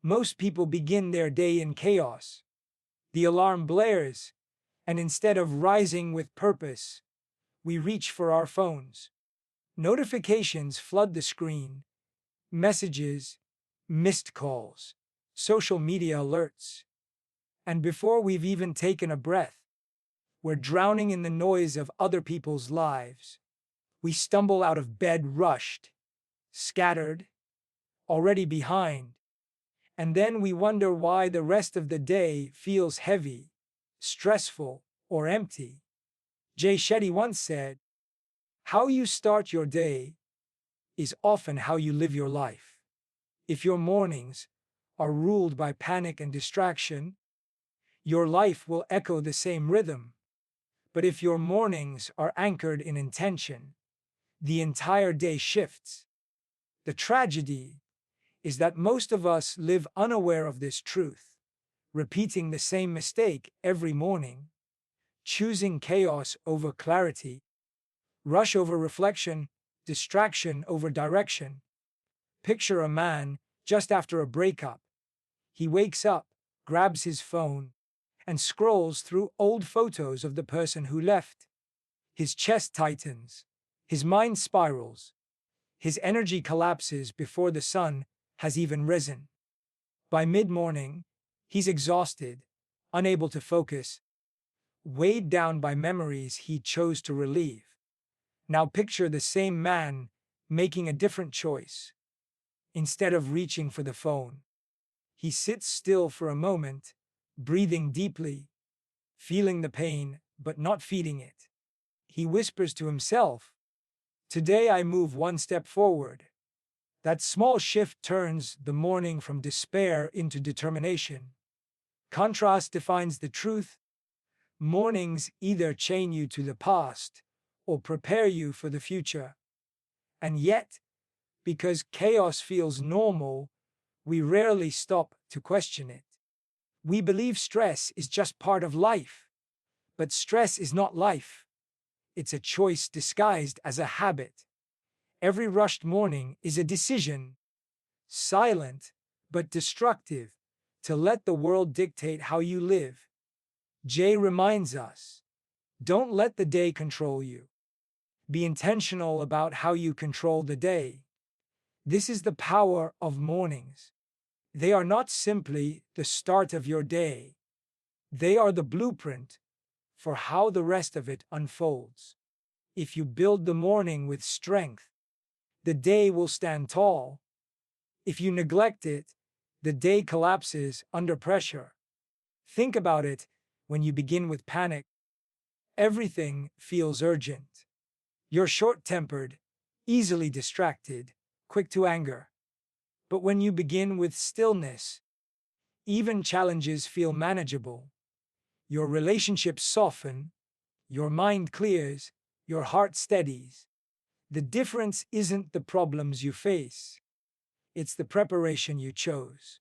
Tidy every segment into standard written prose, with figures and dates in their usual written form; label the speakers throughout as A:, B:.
A: Most people begin their day in chaos. The alarm blares, and instead of rising with purpose, we reach for our phones. Notifications flood the screen, messages, missed calls, social media alerts. And before we've even taken a breath, we're drowning in the noise of other people's lives. We stumble out of bed rushed, scattered, already behind. And then we wonder why the rest of the day feels heavy, stressful, or empty. Shetty once said, "How you start your day is often how you live your life." If your mornings are ruled by panic and distraction, your life will echo the same rhythm. But if your mornings are anchored in intention, the entire day shifts. The tragedy is that most of us live unaware of this truth, repeating the same mistake every morning, choosing chaos over clarity, rush over reflection, distraction over direction. Picture a man just after a breakup. He wakes up, grabs his phone, and scrolls through old photos of the person who left. His chest tightens, his mind spirals, his energy collapses before the sun has even risen. By mid-morning, he's exhausted, unable to focus, weighed down by memories he chose to relieve. Now picture the same man making a different choice. Instead of reaching for the phone, he sits still for a moment, breathing deeply, feeling the pain but not feeding it. He whispers to himself, "Today I move one step forward." That small shift turns the morning from despair into determination. Contrast defines the truth. Mornings either chain you to the past or prepare you for the future. And yet, because chaos feels normal, we rarely stop to question it. We believe stress is just part of life. But stress is not life. It's a choice disguised as a habit. Every rushed morning is a decision, silent but destructive, to let the world dictate how you live. Jay reminds us, don't let the day control you. Be intentional about how you control the day. This is the power of mornings. They are not simply the start of your day. They are the blueprint for how the rest of it unfolds. If you build the morning with strength, the day will stand tall. If you neglect it, the day collapses under pressure. Think about it when you begin with panic. Everything feels urgent. You're short-tempered, easily distracted, quick to anger. But when you begin with stillness, even challenges feel manageable. Your relationships soften, your mind clears, your heart steadies. The difference isn't the problems you face. It's the preparation you chose.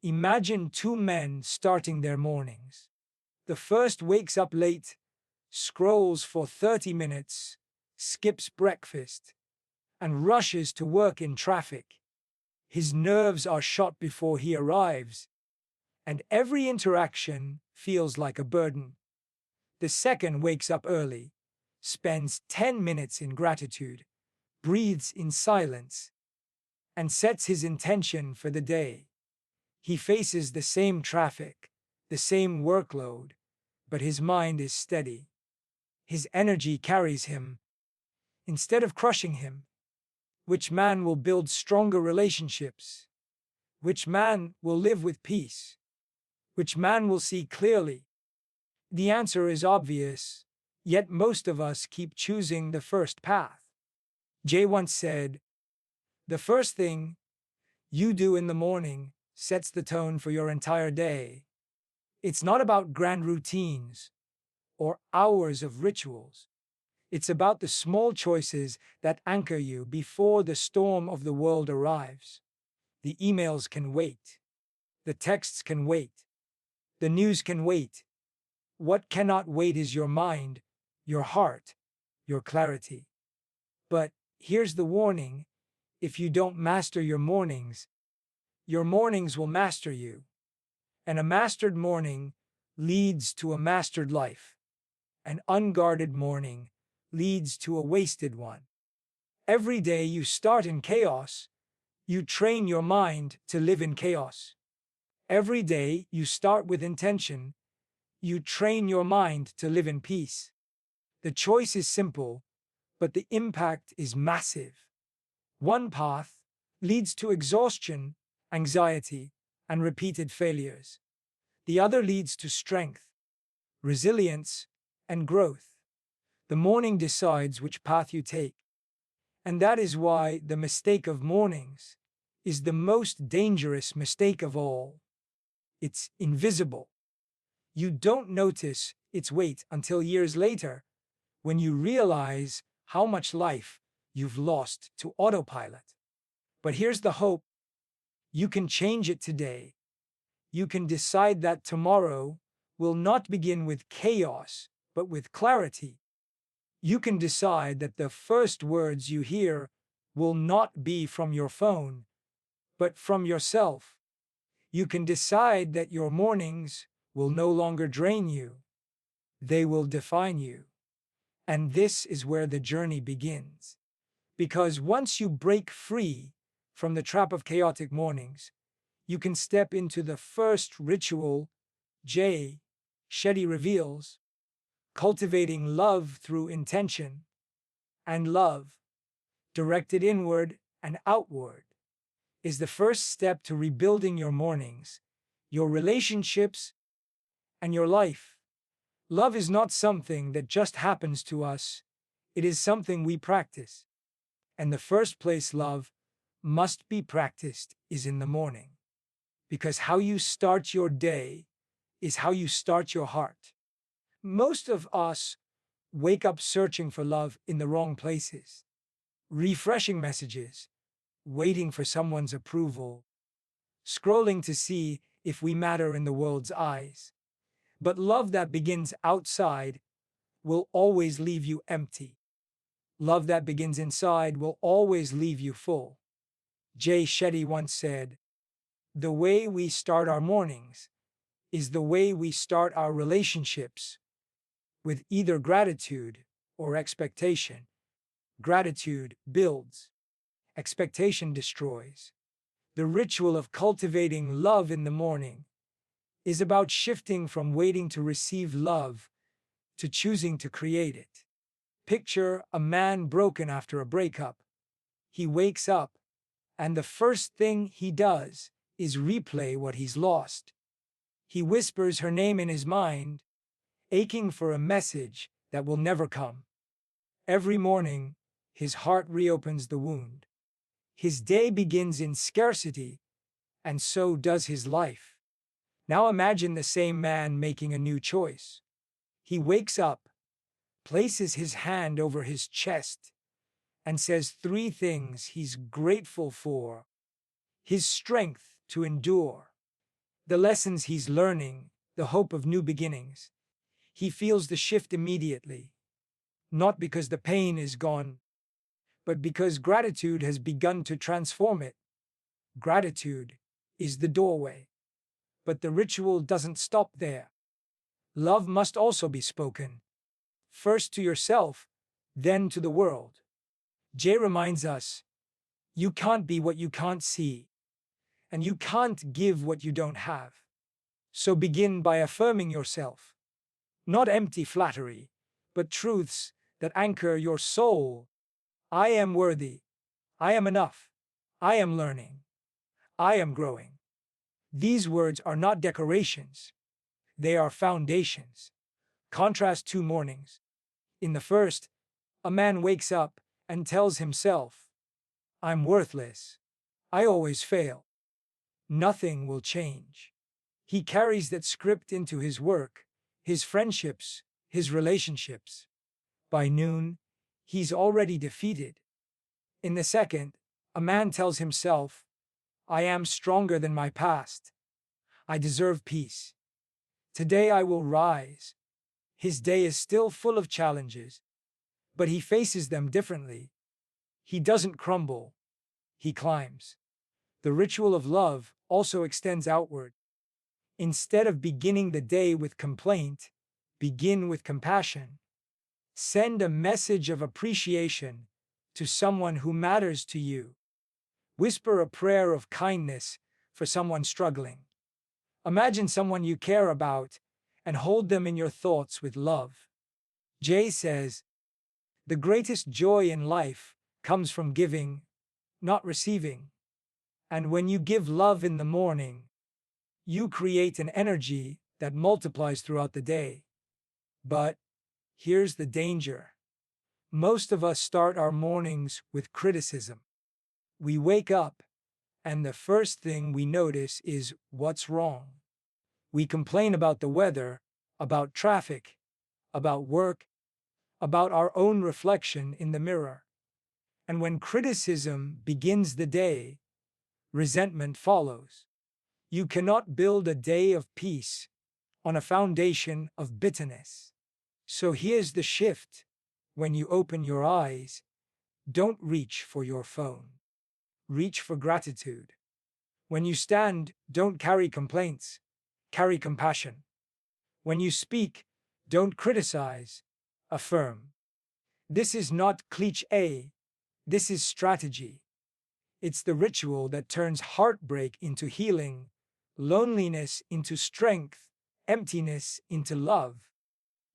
A: Imagine two men starting their mornings. The first wakes up late, scrolls for 30 minutes, skips breakfast, and rushes to work in traffic. His nerves are shot before he arrives, and every interaction feels like a burden. The second wakes up early, spends 10 minutes in gratitude, breathes in silence, and sets his intention for the day. He faces the same traffic, the same workload, but his mind is steady. His energy carries him, instead of crushing him. Which man will build stronger relationships? Which man will live with peace? Which man will see clearly? The answer is obvious, yet most of us keep choosing the first path. Jay once said, "The first thing you do in the morning sets the tone for your entire day." It's not about grand routines or hours of rituals. It's about the small choices that anchor you before the storm of the world arrives. The emails can wait. The texts can wait. The news can wait. What cannot wait is your mind, your heart, your clarity. But here's the warning: if you don't master your mornings, Your mornings will master you, and a mastered morning leads to a mastered life. An unguarded morning leads to a wasted one. Every day you start in chaos, you train your mind to live in chaos. Every day you start with intention, you train your mind to live in peace. The choice is simple, but the impact is massive. One path leads to exhaustion, anxiety, and repeated failures. The other leads to strength, resilience, and growth. The morning decides which path you take. And that is why the mistake of mornings is the most dangerous mistake of all. It's invisible. You don't notice its weight until years later, when you realize how much life you've lost to autopilot. But here's the hope. You can change it today. You can decide that tomorrow will not begin with chaos, but with clarity. You can decide that the first words you hear will not be from your phone, but from yourself. You can decide that your mornings will no longer drain you. They will define you. And this is where the journey begins. Because once you break free from the trap of chaotic mornings, you can step into the first ritual Shetty reveals, cultivating love through intention, and love, directed inward and outward, is the first step to rebuilding your mornings, your relationships, and your life. Love is not something that just happens to us, it is something we practice. And the first place love must be practiced is in the morning. Because how you start your day is how you start your heart. Most of us wake up searching for love in the wrong places, refreshing messages, waiting for someone's approval, scrolling to see if we matter in the world's eyes. But love that begins outside will always leave you empty. Love that begins inside will always leave you full. Shetty once said, "The way we start our mornings is the way we start our relationships, with either gratitude or expectation. Gratitude builds, expectation destroys." The ritual of cultivating love in the morning is about shifting from waiting to receive love to choosing to create it. Picture a man broken after a breakup. He wakes up, and the first thing he does is replay what he's lost. He whispers her name in his mind, aching for a message that will never come. Every morning, his heart reopens the wound. His day begins in scarcity, and so does his life. Now imagine the same man making a new choice. He wakes up, places his hand over his chest, and says 3 things he's grateful for: his strength to endure, the lessons he's learning, the hope of new beginnings. He feels the shift immediately, not because the pain is gone, but because gratitude has begun to transform it. Gratitude is the doorway. But the ritual doesn't stop there. Love must also be spoken, first to yourself, then to the world. Jay reminds us, you can't be what you can't see, and you can't give what you don't have. So begin by affirming yourself. Not empty flattery, but truths that anchor your soul. I am worthy. I am enough. I am learning. I am growing. These words are not decorations. They are foundations. Contrast 2 mornings. In the first, a man wakes up and tells himself, "I'm worthless. I always fail. Nothing will change." He carries that script into his work, his friendships, his relationships. By noon, he's already defeated. In the second, a man tells himself, "I am stronger than my past. I deserve peace. Today I will rise." His day is still full of challenges, but he faces them differently. He doesn't crumble. He climbs. The ritual of love also extends outward. Instead of beginning the day with complaint, begin with compassion. Send a message of appreciation to someone who matters to you. Whisper a prayer of kindness for someone struggling. Imagine someone you care about and hold them in your thoughts with love. Jay says, the greatest joy in life comes from giving, not receiving. And when you give love in the morning, you create an energy that multiplies throughout the day. But here's the danger. Most of us start our mornings with criticism. We wake up, and the first thing we notice is what's wrong. We complain about the weather, about traffic, about work, about our own reflection in the mirror. And when criticism begins the day, resentment follows. You cannot build a day of peace on a foundation of bitterness. So here's the shift. When you open your eyes, don't reach for your phone. Reach for gratitude. When you stand, don't carry complaints. Carry compassion. When you speak, don't criticize. Affirm. This is not cliché. This is strategy. It's the ritual that turns heartbreak into healing, loneliness into strength, emptiness into love.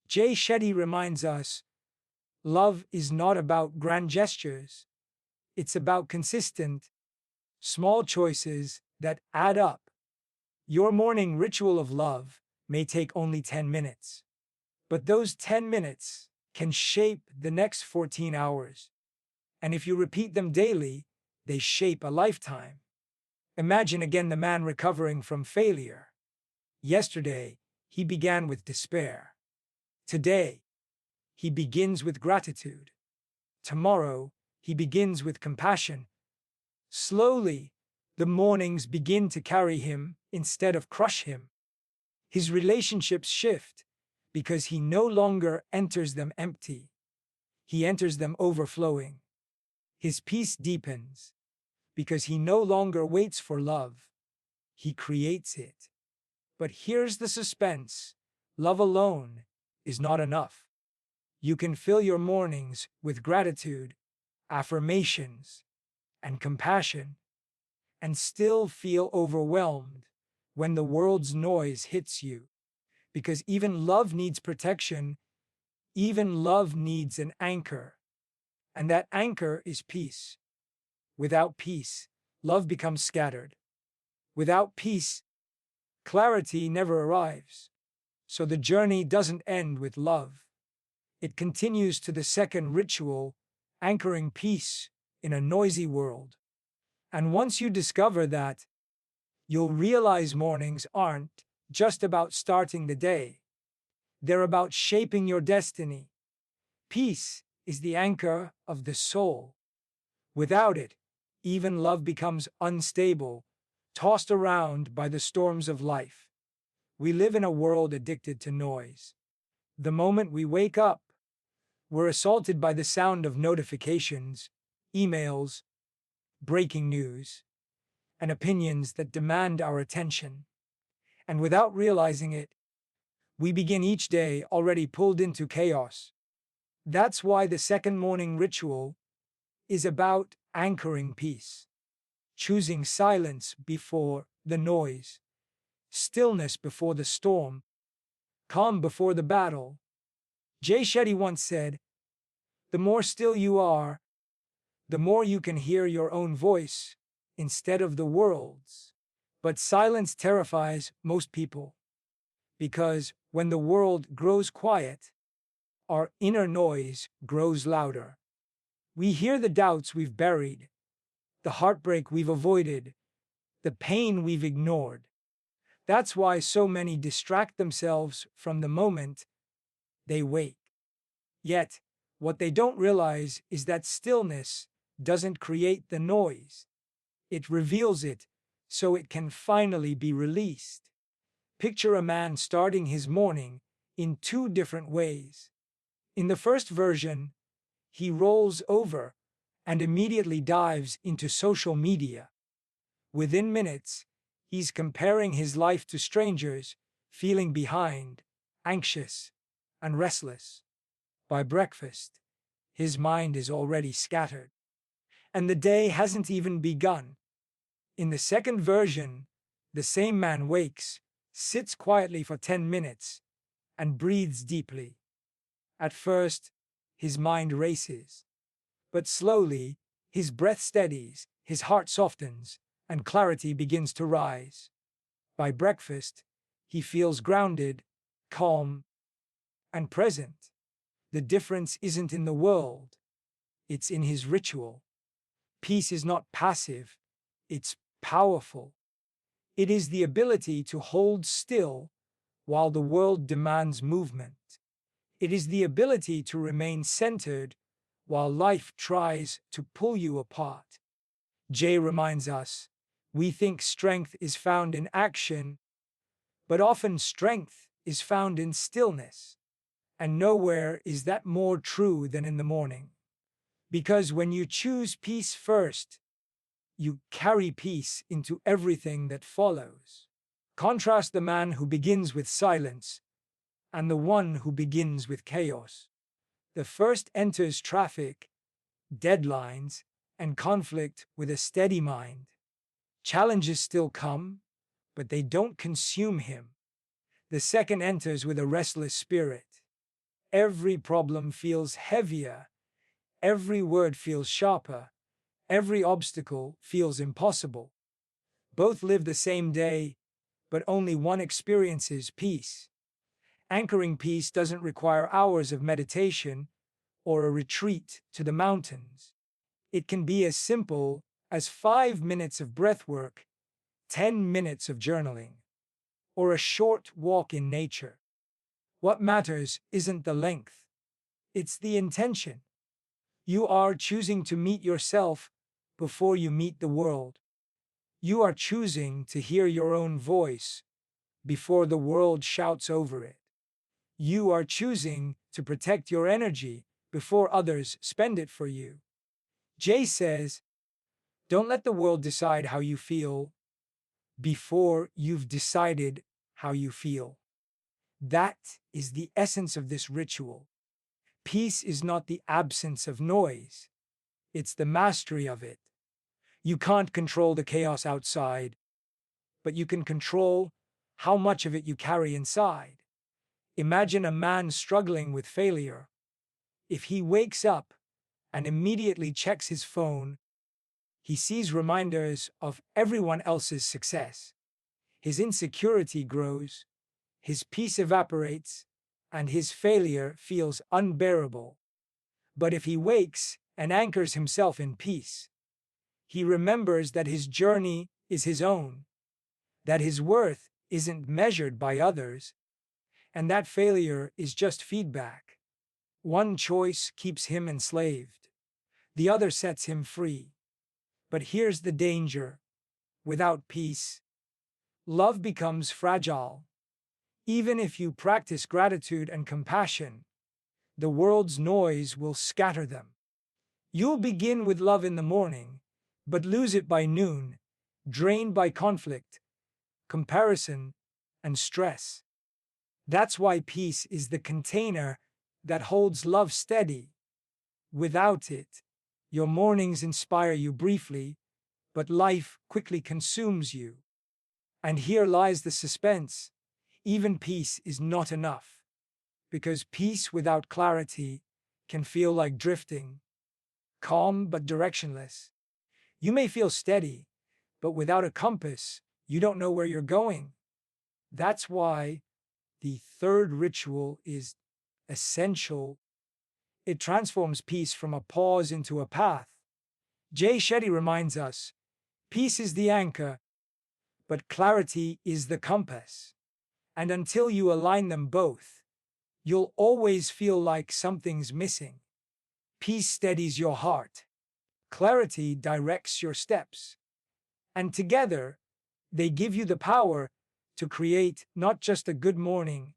A: Shetty reminds us, love is not about grand gestures. It's about consistent, small choices that add up. Your morning ritual of love may take only 10 minutes, but those 10 minutes can shape the next 14 hours. And if you repeat them daily, they shape a lifetime. Imagine again the man recovering from failure. Yesterday, he began with despair. Today, he begins with gratitude. Tomorrow, he begins with compassion. Slowly, the mornings begin to carry him instead of crush him. His relationships shift because he no longer enters them empty. He enters them overflowing. His peace deepens because he no longer waits for love. He creates it. But here's the suspense. Love alone is not enough. You can fill your mornings with gratitude, affirmations, and compassion, and still feel overwhelmed when the world's noise hits you. Because even love needs protection, even love needs an anchor. And that anchor is peace. Without peace, love becomes scattered. Without peace, clarity never arrives. So the journey doesn't end with love. It continues to the second ritual, anchoring peace in a noisy world. And once you discover that, you'll realize mornings aren't just about starting the day. They're about shaping your destiny. Peace is the anchor of the soul. Without it, even love becomes unstable, tossed around by the storms of life. We live in a world addicted to noise. The moment we wake up, we're assaulted by the sound of notifications, emails, breaking news, and opinions that demand our attention. And without realizing it, we begin each day already pulled into chaos. That's why the second morning ritual is about anchoring peace, choosing silence before the noise, stillness before the storm, calm before the battle. Shetty once said, the more still you are, the more you can hear your own voice instead of the world's. But silence terrifies most people, because when the world grows quiet, our inner noise grows louder. We hear the doubts we've buried, the heartbreak we've avoided, the pain we've ignored. That's why so many distract themselves from the moment they wake. Yet, what they don't realize is that stillness doesn't create the noise. It reveals it so it can finally be released. Picture a man starting his morning in two different ways. In the first version, he rolls over and immediately dives into social media. Within minutes, He's comparing his life to strangers, feeling behind, anxious, and restless. By breakfast, his mind is already scattered, and the day hasn't even begun. In the second version, the same man wakes, sits quietly for 10 minutes, and breathes deeply. At first, his mind races, but slowly, his breath steadies, his heart softens, and clarity begins to rise. By breakfast, he feels grounded, calm, and present. The difference isn't in the world, it's in his ritual. Peace is not passive, it's powerful. It is the ability to hold still while the world demands movement. It is the ability to remain centered while life tries to pull you apart. Jay reminds us, we think strength is found in action, but often strength is found in stillness. And nowhere is that more true than in the morning. Because when you choose peace first, you carry peace into everything that follows. Contrast the man who begins with silence and the one who begins with chaos. The first enters traffic, deadlines, and conflict with a steady mind. Challenges still come, but they don't consume him. The second enters with a restless spirit. Every problem feels heavier, every word feels sharper, every obstacle feels impossible. Both live the same day, but only one experiences peace. Anchoring peace doesn't require hours of meditation or a retreat to the mountains. It can be as simple as 5 minutes of breath work, 10 minutes of journaling, or a short walk in nature. What matters isn't the length, it's the intention. You are choosing to meet yourself before you meet the world. You are choosing to hear your own voice before the world shouts over it. You are choosing to protect your energy before others spend it for you. Jay says, don't let the world decide how you feel before you've decided how you feel. That is the essence of this ritual. Peace is not the absence of noise, it's the mastery of it. You can't control the chaos outside, but you can control how much of it you carry inside. Imagine a man struggling with failure. If he wakes up and immediately checks his phone, he sees reminders of everyone else's success. His insecurity grows, his peace evaporates, and his failure feels unbearable. But if he wakes and anchors himself in peace, he remembers that his journey is his own, that his worth isn't measured by others, and that failure is just feedback. One choice keeps him enslaved, the other sets him free. But here's the danger. Without peace, love becomes fragile. Even if you practice gratitude and compassion, the world's noise will scatter them. You'll begin with love in the morning, but lose it by noon, drained by conflict, comparison, and stress. That's why peace is the container that holds love steady. Without it, your mornings inspire you briefly, but life quickly consumes you. And here lies the suspense. Even peace is not enough, because peace without clarity can feel like drifting, calm but directionless. You may feel steady, but without a compass, you don't know where you're going. That's why the third ritual is essential. It transforms peace from a pause into a path. Shetty reminds us, peace is the anchor, but clarity is the compass. And until you align them both, you'll always feel like something's missing. Peace steadies your heart. Clarity directs your steps. And together, they give you the power to create not just a good morning,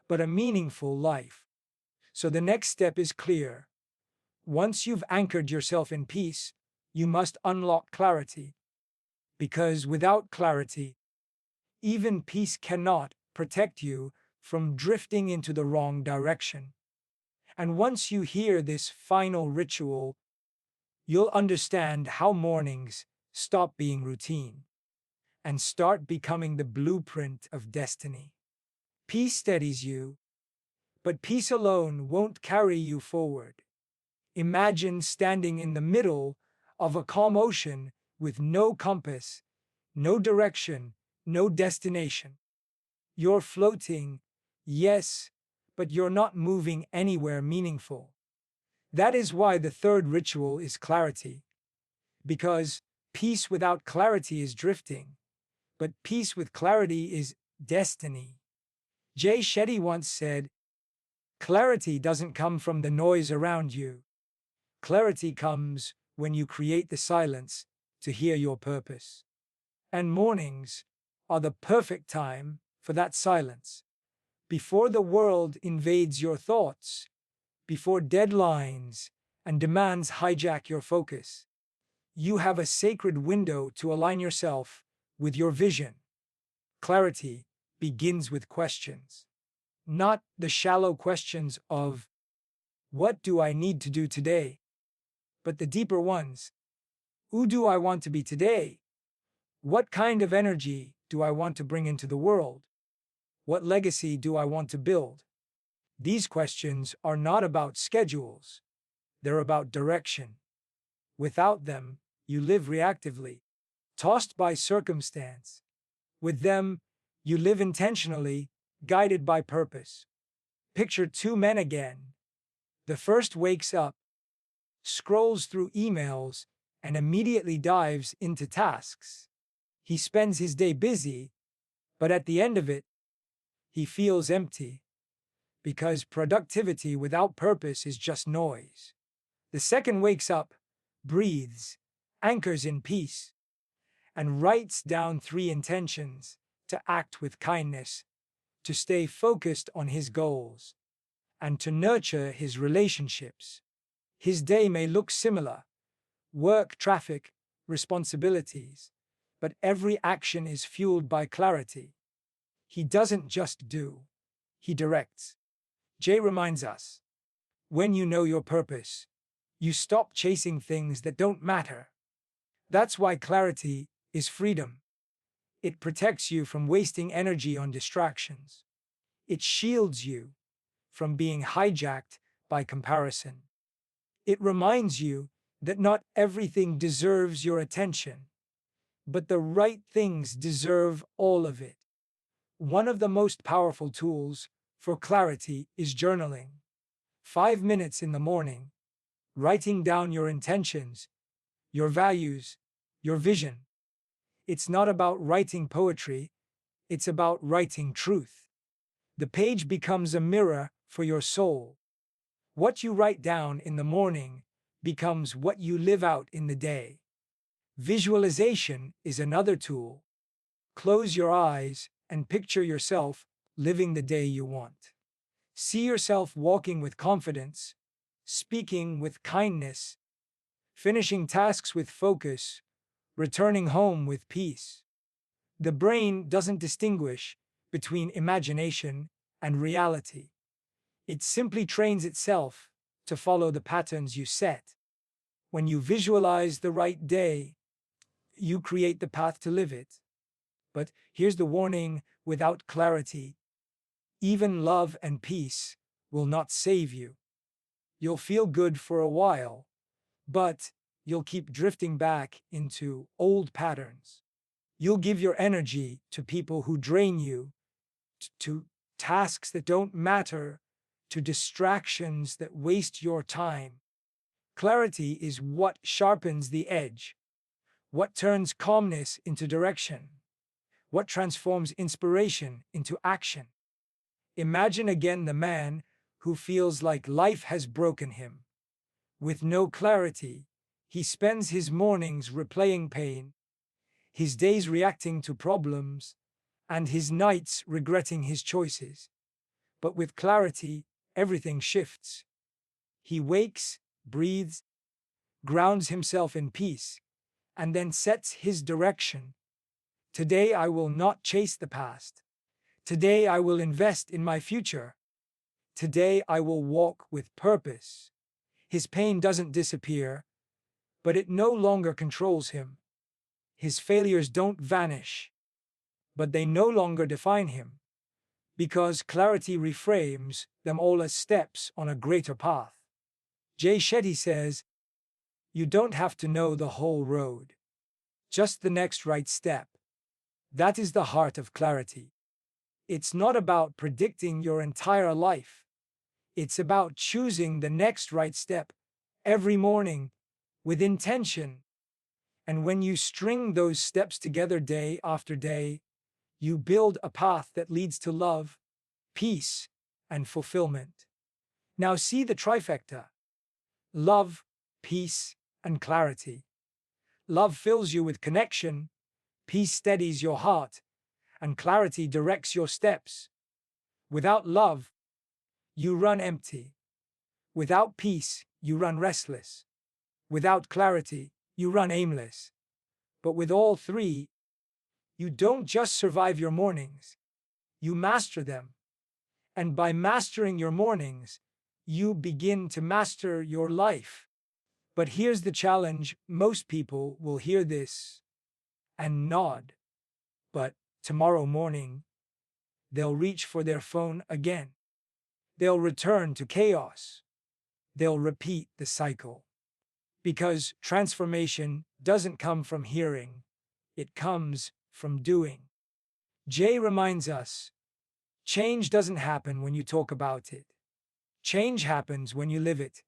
A: but a meaningful life. So the next step is clear. Once you've anchored yourself in peace, you must unlock clarity. Because without clarity, Even peace cannot protect you from drifting into the wrong direction. And once you hear this final ritual, you'll understand how mornings stop being routine and start becoming the blueprint of destiny. Peace steadies you, but peace alone won't carry you forward. Imagine standing in the middle of a calm ocean with no compass, no direction, no destination. You're floating, yes, but you're not moving anywhere meaningful. That is why the third ritual is clarity, because peace without clarity is drifting, but peace with clarity is destiny. Shetty once said, "Clarity doesn't come from the noise around you. Clarity comes when you create the silence to hear your purpose." And mornings are the perfect time for that silence. Before the world invades your thoughts, before deadlines and demands hijack your focus, you have a sacred window to align yourself with your vision. Clarity begins with questions, not the shallow questions of, "What do I need to do today?" but the deeper ones. Who do I want to be today? What kind of energy do I want to bring into the world? What legacy do I want to build? These questions are not about schedules, they're about direction. Without them, you live reactively, tossed by circumstance. With them, you live intentionally, guided by purpose. Picture two men again. The first wakes up, scrolls through emails, and immediately dives into tasks. He spends his day busy, but at the end of it, he feels empty, because productivity without purpose is just noise. The second wakes up, breathes, anchors in peace, and writes down 3 intentions: to act with kindness, to stay focused on his goals, and to nurture his relationships. His day may look similar: work, traffic, responsibilities, but every action is fueled by clarity. He doesn't just do, he directs. Jay reminds us, when you know your purpose, you stop chasing things that don't matter. That's why clarity is freedom. It protects you from wasting energy on distractions. It shields you from being hijacked by comparison. It reminds you that not everything deserves your attention, but the right things deserve all of it. One of the most powerful tools for clarity is journaling. 5 minutes in the morning, writing down your intentions, your values, your vision. It's not about writing poetry, it's about writing truth. The page becomes a mirror for your soul. What you write down in the morning becomes what you live out in the day. Visualization is another tool. Close your eyes and picture yourself living the day you want. See yourself walking with confidence, speaking with kindness, finishing tasks with focus, returning home with peace. The brain doesn't distinguish between imagination and reality. It simply trains itself to follow the patterns you set. When you visualize the right day, you create the path to live it. But here's the warning: without clarity, even love and peace will not save you. You'll feel good for a while, but you'll keep drifting back into old patterns. You'll give your energy to people who drain you, to tasks that don't matter, to distractions that waste your time. Clarity is what sharpens the edge, what turns calmness into direction, what transforms inspiration into action. Imagine again the man who feels like life has broken him. With no clarity, he spends his mornings replaying pain, his days reacting to problems, and his nights regretting his choices. But with clarity, everything shifts. He wakes, breathes, grounds himself in peace, and then sets his direction. Today I will not chase the past. Today I will invest in my future. Today I will walk with purpose. His pain doesn't disappear, but it no longer controls him. His failures don't vanish, but they no longer define him, because clarity reframes them all as steps on a greater path. Jay Shetty says, "You don't have to know the whole road, just the next right step." That is the heart of clarity. It's not about predicting your entire life. It's about choosing the next right step every morning with intention. And when you string those steps together day after day, you build a path that leads to love, peace, and fulfillment. Now see the trifecta: love, peace, and clarity. Love fills you with connection, peace steadies your heart, and clarity directs your steps. Without love, you run empty. Without peace, you run restless. Without clarity, you run aimless. But with all three, you don't just survive your mornings, you master them. And by mastering your mornings, you begin to master your life. But here's the challenge: most people will hear this and nod. But tomorrow morning, they'll reach for their phone again. They'll return to chaos. They'll repeat the cycle. Because transformation doesn't come from hearing, it comes from doing. Jay reminds us, change doesn't happen when you talk about it. Change happens when you live it.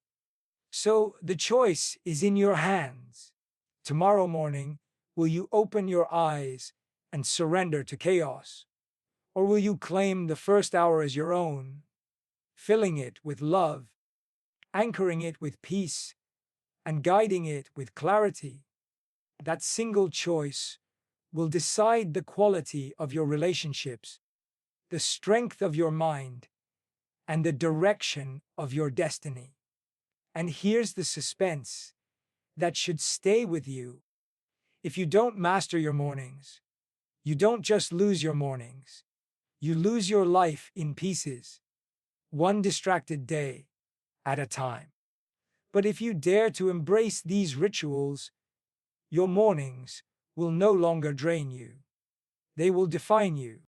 A: So the choice is in your hands. Tomorrow morning, will you open your eyes and surrender to chaos? Or will you claim the first hour as your own, filling it with love, anchoring it with peace, and guiding it with clarity? That single choice will decide the quality of your relationships, the strength of your mind, and the direction of your destiny. And here's the suspense that should stay with you. If you don't master your mornings, you don't just lose your mornings, you lose your life in pieces, one distracted day at a time. But if you dare to embrace these rituals, your mornings will no longer drain you. They will define you.